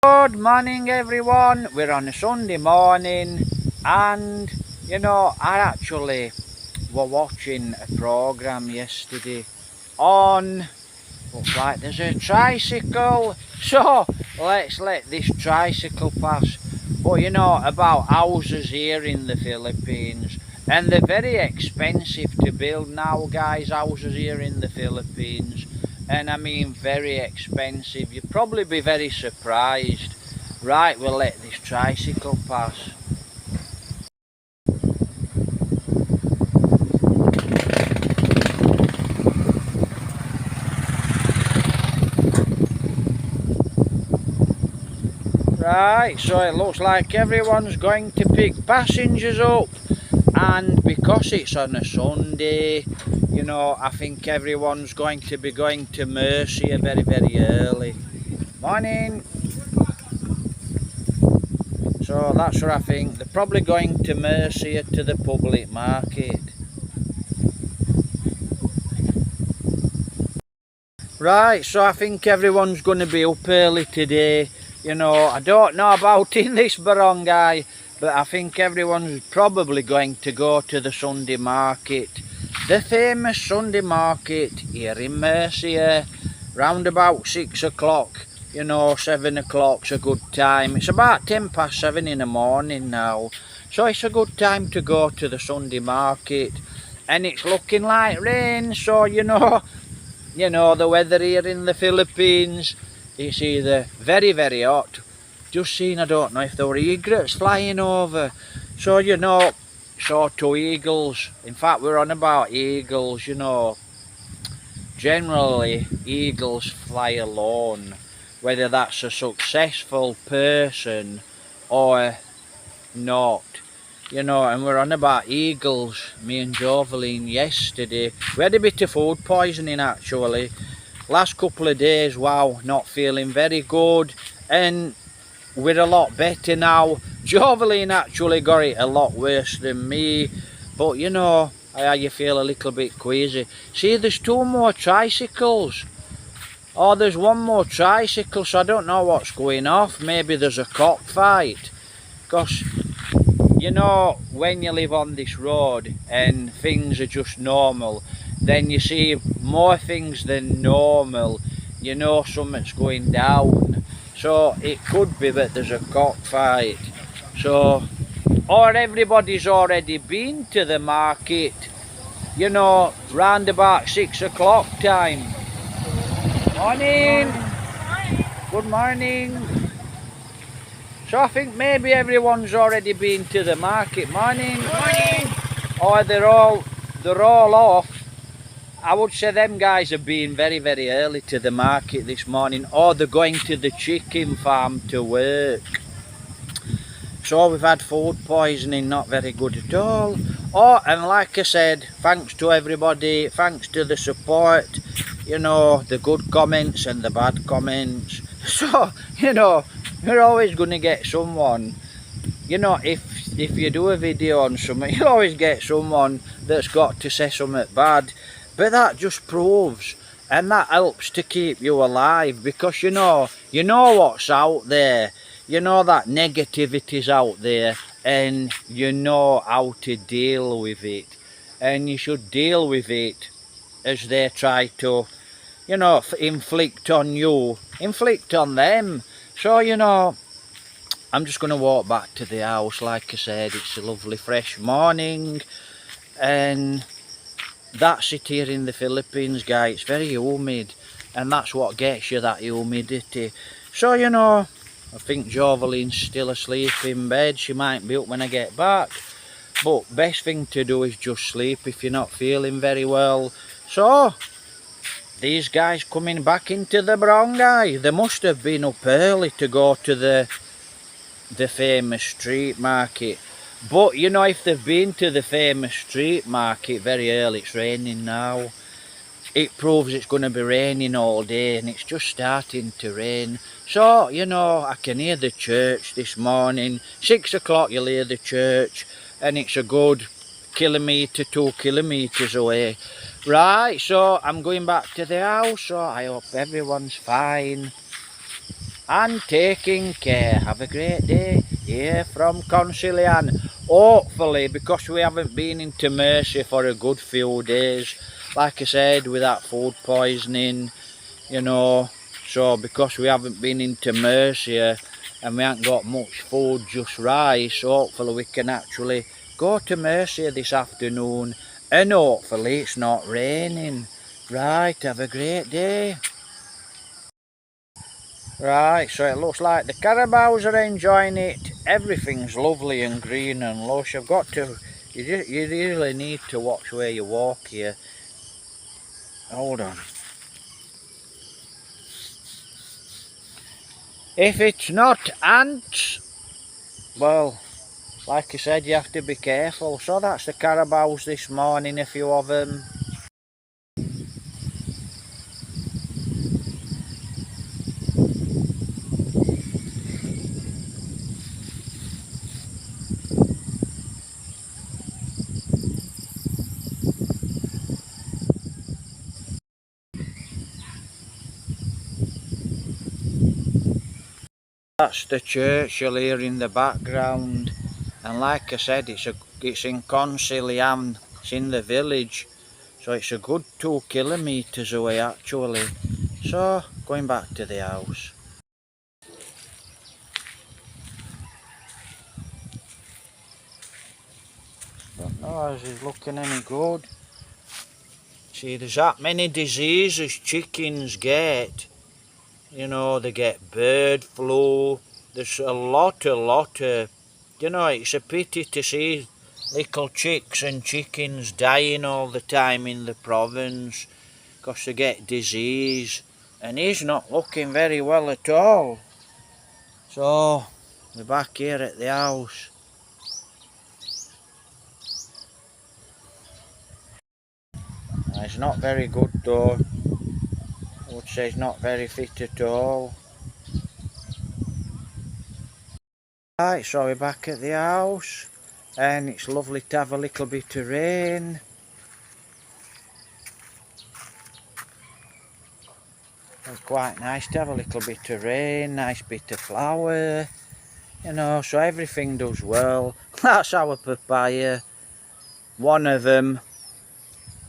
Good morning everyone. We're on a Sunday morning and I actually were watching a programme yesterday on, looks like there's a tricycle, so let's let this tricycle pass. But about houses here in the Philippines, and they're very expensive to build now guys, houses here in the Philippines. And I mean very expensive. You'd probably be very surprised. Right, we'll let this tricycle pass. Right, so it looks like everyone's going to pick passengers up, and because it's on a Sunday, I think everyone's going to be going to Mercia very early. Morning. So that's what I think. They're probably going to Mercia to the public market. Right, so I think everyone's going to be up early today. I don't know about in this barangay, but I think everyone's probably going to go to the Sunday market. The famous Sunday market here in Mercia, round about 6 o'clock. 7 o'clock's a good time. It's about 7:10 in the morning now. So it's a good time to go to the Sunday market. And it's looking like rain, so the weather here in the Philippines, it's either very hot. Just seen, I don't know if there were egrets flying over. So saw 2 eagles. In fact, we're on about eagles, Generally, eagles fly alone. Whether that's a successful person or not. And we're on about eagles. Me and Joveline yesterday, we had a bit of food poisoning actually. Last couple of days, wow, not feeling very good, and we're a lot better now. Joveline actually got it a lot worse than me, but you feel a little bit queasy. See, there's 2 more tricycles. Oh, there's 1 more tricycle, so I don't know what's going off. Maybe there's a cockfight. Because, when you live on this road and things are just normal, then you see more things than normal. Something's going down. So it could be that there's a cockfight. So, or everybody's already been to the market, round about 6 o'clock time. Morning. Good morning. So I think maybe everyone's already been to the market. Morning. Morning. Or they're all off. I would say them guys have been very early to the market this morning, or they're going to the chicken farm to work. So we've had food poisoning, not very good at all. Oh, and like I said, thanks to everybody, thanks to the support, the good comments and the bad comments. So, you're always going to get someone, if you do a video on something, you always get someone that's got to say something bad. But that just proves, and that helps to keep you alive, because you know what's out there. That negativity's out there, and you know how to deal with it. And you should deal with it as they try to, inflict on you, inflict on them. So, I'm just going to walk back to the house. Like I said, it's a lovely fresh morning, and that's it here in the Philippines, guys. It's very humid, and that's what gets you, that humidity. So, I think Joveline's still asleep in bed. She might be up when I get back. But best thing to do is just sleep if you're not feeling very well. So, these guys coming back into the barangay. They must have been up early to go to the famous street market. But, if they've been to the famous street market very early, it's raining now. It proves it's going to be raining all day, and it's just starting to rain. So, I can hear the church this morning. 6 o'clock you'll hear the church, and it's a good kilometre, 2 kilometres away. Right, so I'm going back to the house, so I hope everyone's fine. and taking care. Have a great day here from Cansilyan. Hopefully, because we haven't been into Mercy for a good few days, like I said, with that food poisoning, you know, so because we haven't been into Mercy and we haven't got much food, just rice, hopefully we can actually go to Mercy this afternoon, and hopefully it's not raining. Right, have a great day. Right, so it looks like the carabaos are enjoying it. Everything's lovely and green and lush. I've got to, you really need to watch where you walk here. Hold on. If it's not ants, well, like I said, you have to be careful. So that's the carabaos this morning, a few of them. That's the church you'll hear in the background. And like I said, it's in Cansilyan, it's in the village. So it's a good 2 kilometres away actually. So, going back to the house. Don't know as he's looking any good. See, there's that many diseases chickens get. You know, they get bird flu. There's a lot of, you know, it's a pity to see little chicks and chickens dying all the time in the province because they get disease, and he's not looking very well at all. So, we're back here at the house. He's not very good though. I would say he's not very fit at all. Right, so we're back at the house, and it's lovely to have a little bit of rain. It's quite nice to have a little bit of rain, nice bit of flower, you know, so everything does well. That's our papaya, one of them.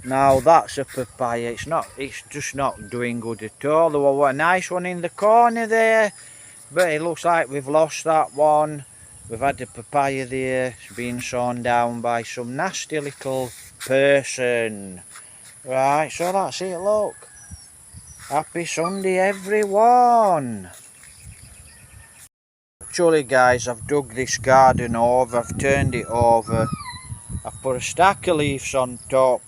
Now that's a papaya, it's just not doing good at all. There was a nice one in the corner there, but it looks like we've lost that one. We've had the papaya there, it's been sawn down by some nasty little person. Right, so that's it, look. Happy Sunday everyone. Actually guys, I've dug this garden over, I've turned it over. I've put a stack of leaves on top,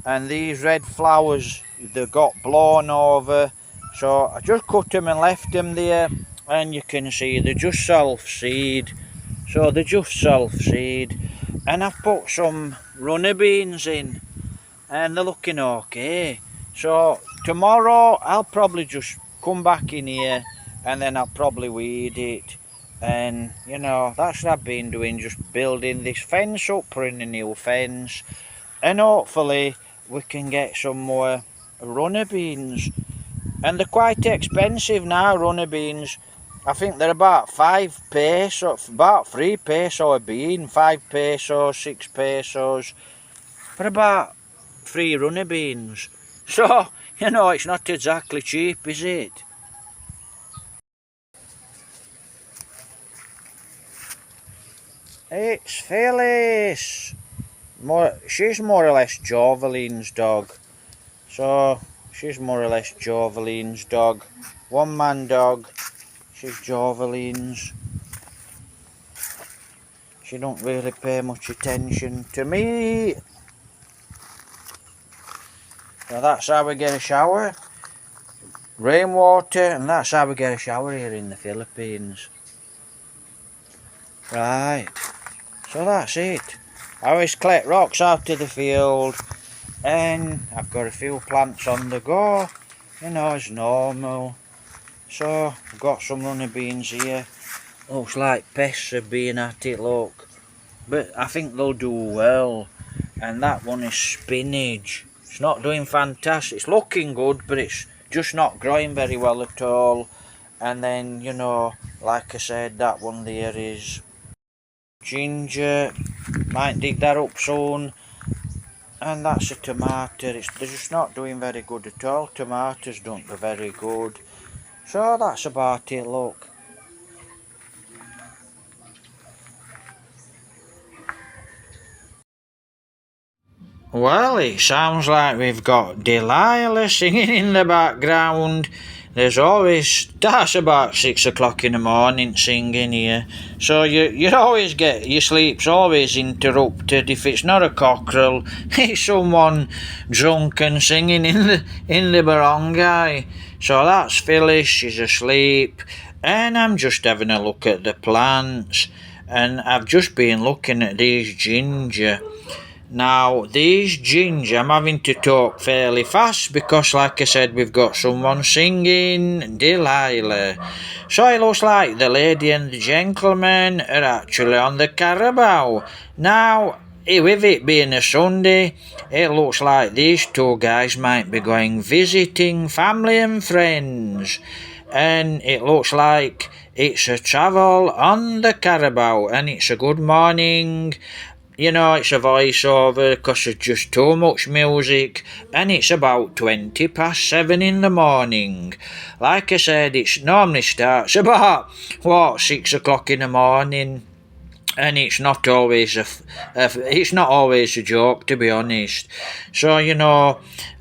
and these red flowers, they got blown over. So I just cut them and left them there, and you can see they just self-seed. So they just self-seed. And I've put some runner beans in, and they're looking okay. So tomorrow I'll probably just come back in here, and then I'll probably weed it. And you know, that's what I've been doing, just building this fence up, putting a new fence, and hopefully we can get some more runner beans. And they're quite expensive now, runner beans. I think they're about 5 pesos, about 3 peso a bean, 5 pesos, 6 pesos, for about 3 runner beans. So, you know, it's not exactly cheap, is it? It's Phyllis. She's more or less Joveline's dog. So, she's more or less Joveline's dog. One man dog, she's Joveline's. She don't really pay much attention to me. So that's how we get a shower. Rainwater, and that's how we get a shower here in the Philippines. Right, so that's it. I always collect rocks out of the field, and I've got a few plants on the go, you know, as normal. So I've got some runner beans here. Looks like pests are being at it, look. But I think they'll do well. And that one is spinach. It's not doing fantastic. It's looking good, but it's just not growing very well at all. And then, you know, like I said, that one there is ginger. Might dig that up soon. And that's a tomato. They're just not doing very good at all. Tomatoes don't do very good. So that's about it, look. Well, it sounds like we've got Delilah singing in the background. There's always, that's about 6 o'clock in the morning singing here. So you always get, your sleep's always interrupted. If it's not a cockerel, it's someone drunk and singing in the barangay. So that's Phyllis, she's asleep. And I'm just having a look at the plants. And I've just been looking at these ginger. Now, these ginger, I'm having to talk fairly fast because, like I said, we've got someone singing Delilah. So it looks like the lady and the gentleman are actually on the Carabao. Now, with it being a Sunday, it looks like these two guys might be going visiting family and friends. And it looks like it's a travel on the Carabao, and it's a good morning. You know, it's a voiceover because there's just too much music, and it's about 7:20 in the morning. Like I said, it normally starts about, 6 o'clock in the morning, and it's not always it's not always a joke, to be honest. So, you know,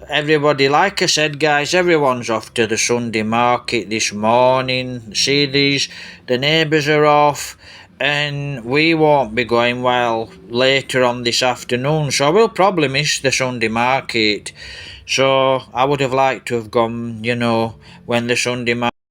everybody, like I said, guys, everyone's off to the Sunday market this morning. See, the neighbours are off, and we won't be going well later on this afternoon, so we'll probably miss the Sunday market. So I would have liked to have gone, you know, when the Sunday market